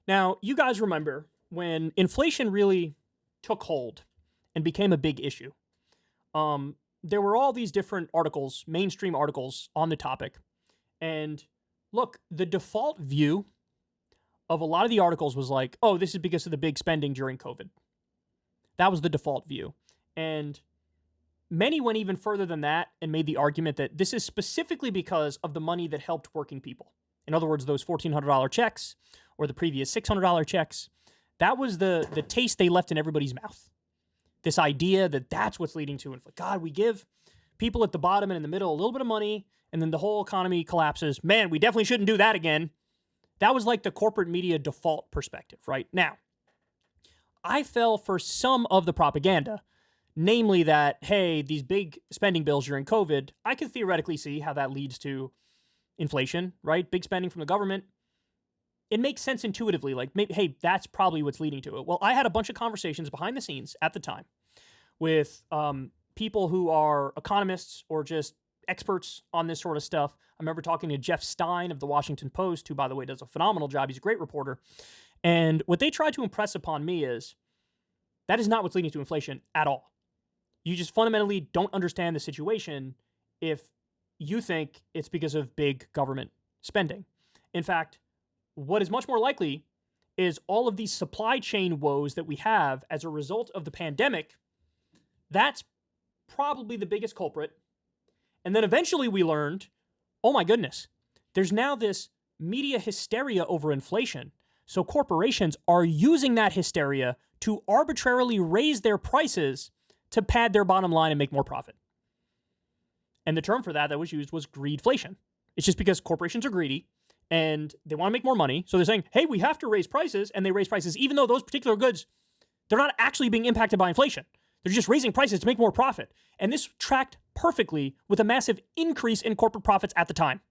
Now, you guys remember when inflation really took hold and became a big issue. There were all these different articles, mainstream articles on the topic. And look, the default view of a lot of the articles was like, oh, this is because of the big spending during COVID. That was the default view. And many went even further than that and made the argument that this is specifically because of the money that helped working people. In other words, those $1,400 checks or the previous $600 checks, that was the taste they left in everybody's mouth. This idea that that's what's leading to inflation. God, we give people at the bottom and in the middle a little bit of money, and then the whole economy collapses. Man, we definitely shouldn't do that again. That was like the corporate media default perspective, right? Now, I fell for some of the propaganda, namely that, hey, these big spending bills during COVID, I could theoretically see how that leads to inflation, right? Big spending from the government. It makes sense intuitively, like, maybe, hey, that's probably what's leading to it. Well, I had a bunch of conversations behind the scenes at the time with people who are economists or just experts on this sort of stuff. I remember talking to Jeff Stein of the Washington Post, who, by the way, does a phenomenal job. He's a great reporter. And what they tried to impress upon me is that is not what's leading to inflation at all. You just fundamentally don't understand the situation if you think it's because of big government spending. In fact, what is much more likely is all of these supply chain woes that we have as a result of the pandemic. That's probably the biggest culprit. And then eventually we learned, oh my goodness, there's now this media hysteria over inflation. So corporations are using that hysteria to arbitrarily raise their prices to pad their bottom line and make more profit. And the term for that was used was greedflation. It's just because corporations are greedy and they want to make more money. So they're saying, hey, we have to raise prices. And they raise prices even though those particular goods, they're not actually being impacted by inflation. They're just raising prices to make more profit. And this tracked perfectly with a massive increase in corporate profits at the time.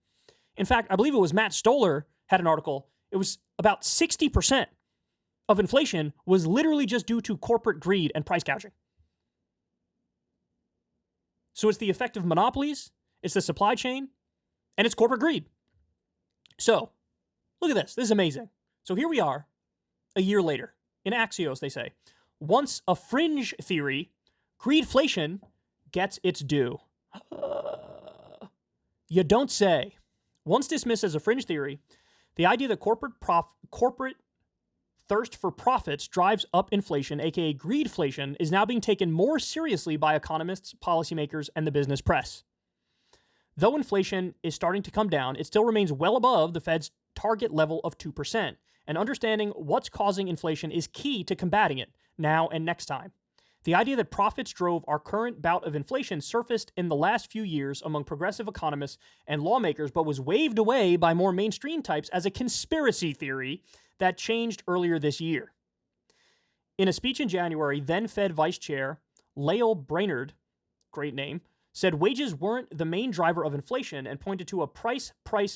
In fact, I believe it was Matt Stoller had an article. It was about 60% of inflation was literally just due to corporate greed and price gouging. So it's the effect of monopolies, it's the supply chain, and it's corporate greed. So look at this. This is amazing. So here we are a year later. In Axios, they say, once a fringe theory, greedflation gets its due. You don't say. Once dismissed as a fringe theory, the idea that corporate thirst for profits drives up inflation, aka greedflation, is now being taken more seriously by economists, policymakers, and the business press. Though inflation is starting to come down, it still remains well above the Fed's target level of 2%, and understanding what's causing inflation is key to combating it now and next time. The idea that profits drove our current bout of inflation surfaced in the last few years among progressive economists and lawmakers, but was waved away by more mainstream types as a conspiracy theory that changed earlier this year. In a speech in January, then Fed Vice Chair Lael Brainerd, great name, said wages weren't the main driver of inflation and pointed to a price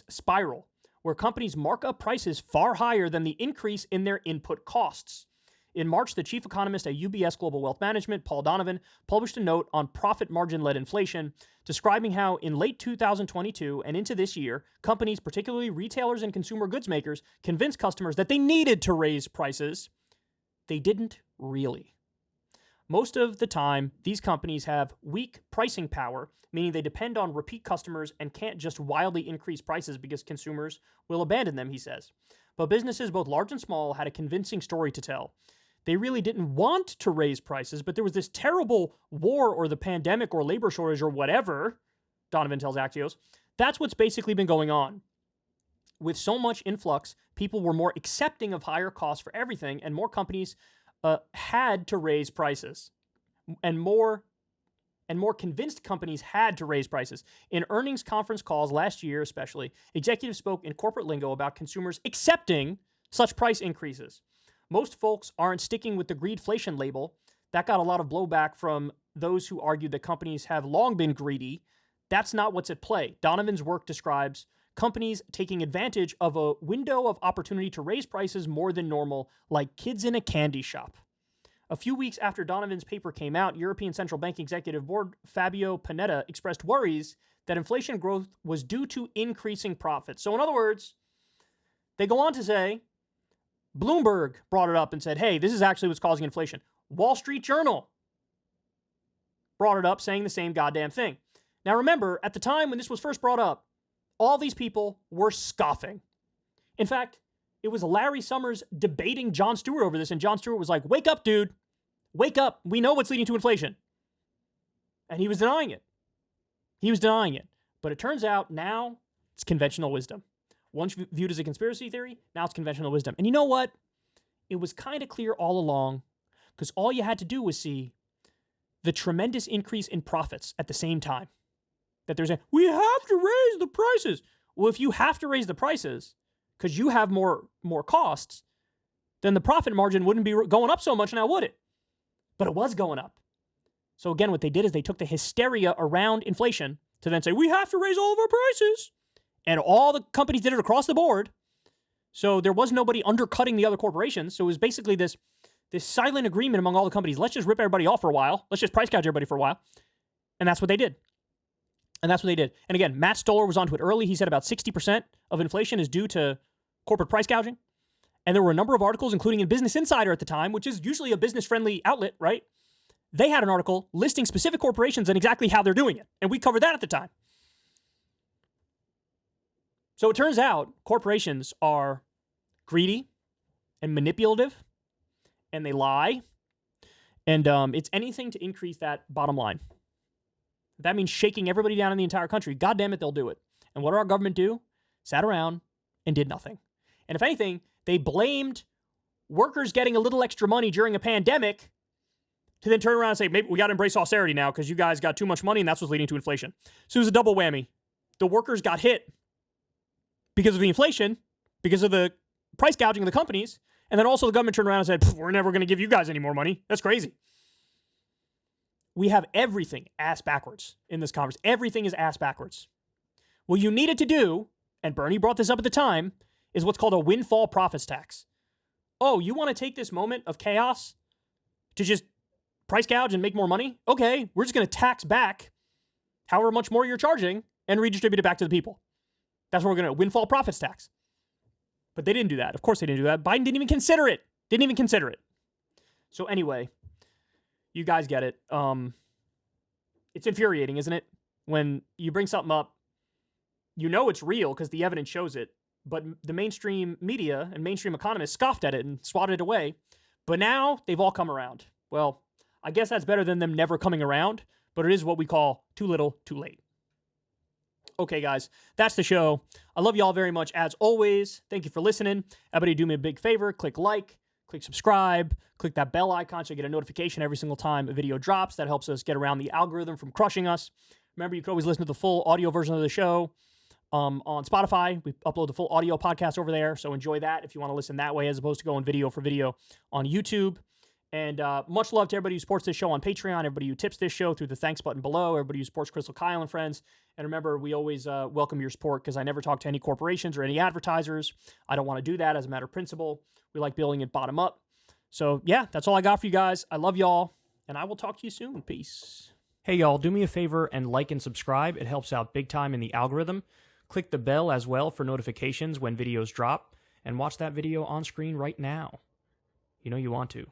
spiral, where companies mark up prices far higher than the increase in their input costs. In March, the chief economist at UBS Global Wealth Management, Paul Donovan, published a note on profit margin-led inflation, describing how in late 2022 and into this year, companies, particularly retailers and consumer goods makers, convinced customers that they needed to raise prices. They didn't really. Most of the time, these companies have weak pricing power, meaning they depend on repeat customers and can't just wildly increase prices because consumers will abandon them, he says. But businesses, both large and small, had a convincing story to tell. They really didn't want to raise prices, but there was this terrible war or the pandemic or labor shortage or whatever, Donovan tells Axios. That's what's basically been going on. With so much influx, people were more accepting of higher costs for everything, and more companies had to raise prices. And more convinced companies had to raise prices. In earnings conference calls last year especially, executives spoke in corporate lingo about consumers accepting such price increases. Most folks aren't sticking with the greedflation label. That got a lot of blowback from those who argued that companies have long been greedy. That's not what's at play. Donovan's work describes companies taking advantage of a window of opportunity to raise prices more than normal, like kids in a candy shop. A few weeks after Donovan's paper came out, European Central Bank Executive Board Fabio Panetta expressed worries that inflation growth was due to increasing profits. So in other words, they go on to say, Bloomberg brought it up and said, hey, this is actually what's causing inflation. Wall Street Journal brought it up saying the same goddamn thing. Now remember, at the time when this was first brought up, all these people were scoffing. In fact, it was Larry Summers debating Jon Stewart over this, and Jon Stewart was like, wake up, dude. Wake up. We know what's leading to inflation. And he was denying it. He was denying it. But it turns out now it's conventional wisdom. Once viewed as a conspiracy theory, now it's conventional wisdom. And you know what? It was kind of clear all along, because all you had to do was see the tremendous increase in profits at the same time. That they're saying, we have to raise the prices. Well, if you have to raise the prices because you have more costs, then the profit margin wouldn't be going up so much now, would it? But it was going up. So again, what they did is they took the hysteria around inflation to then say, we have to raise all of our prices. And all the companies did it across the board. So there was nobody undercutting the other corporations. So it was basically this silent agreement among all the companies. Let's just rip everybody off for a while. Let's just price gouge everybody for a while. And that's what they did. And again, Matt Stoller was onto it early. He said about 60% of inflation is due to corporate price gouging. And there were a number of articles, including in Business Insider at the time, which is usually a business-friendly outlet, right? They had an article listing specific corporations and exactly how they're doing it. And we covered that at the time. So it turns out corporations are greedy and manipulative, and they lie. And it's anything to increase that bottom line. That means shaking everybody down in the entire country. God damn it, they'll do it. And what did our government do? Sat around and did nothing. And if anything, they blamed workers getting a little extra money during a pandemic to then turn around and say, maybe we got to embrace austerity now because you guys got too much money and that's what's leading to inflation. So it was a double whammy. The workers got hit because of the inflation, because of the price gouging of the companies, and then also the government turned around and said, we're never going to give you guys any more money. That's crazy. We have everything ass backwards in this conversation. Everything is ass backwards. What you needed to do, and Bernie brought this up at the time, is what's called a windfall profits tax. Oh, you want to take this moment of chaos to just price gouge and make more money? Okay, we're just going to tax back however much more you're charging and redistribute it back to the people. That's what we're going to do, windfall profits tax. But they didn't do that. Of course they didn't do that. Biden didn't even consider it. So anyway, you guys get it. It's infuriating, isn't it? When you bring something up, you know it's real because the evidence shows it, but the mainstream media and mainstream economists scoffed at it and swatted it away. But now they've all come around. Well, I guess that's better than them never coming around, but it is what we call too little, too late. Okay, guys, that's the show. I love y'all very much. As always, thank you for listening. Everybody do me a big favor. Click like, click subscribe, click that bell icon so you get a notification every single time a video drops. That helps us get around the algorithm from crushing us. Remember, you can always listen to the full audio version of the show on Spotify. We upload the full audio podcast over there, so enjoy that if you want to listen that way as opposed to going video for video on YouTube. And much love to everybody who supports this show on Patreon, everybody who tips this show through the thanks button below, everybody who supports Crystal Kyle and friends. And remember, we always welcome your support because I never talk to any corporations or any advertisers. I don't want to do that as a matter of principle. We like building it bottom up. So yeah, that's all I got for you guys. I love y'all, and I will talk to you soon. Peace. Hey y'all, do me a favor and like and subscribe. It helps out big time in the algorithm. Click the bell as well for notifications when videos drop, and watch that video on screen right now. You know you want to.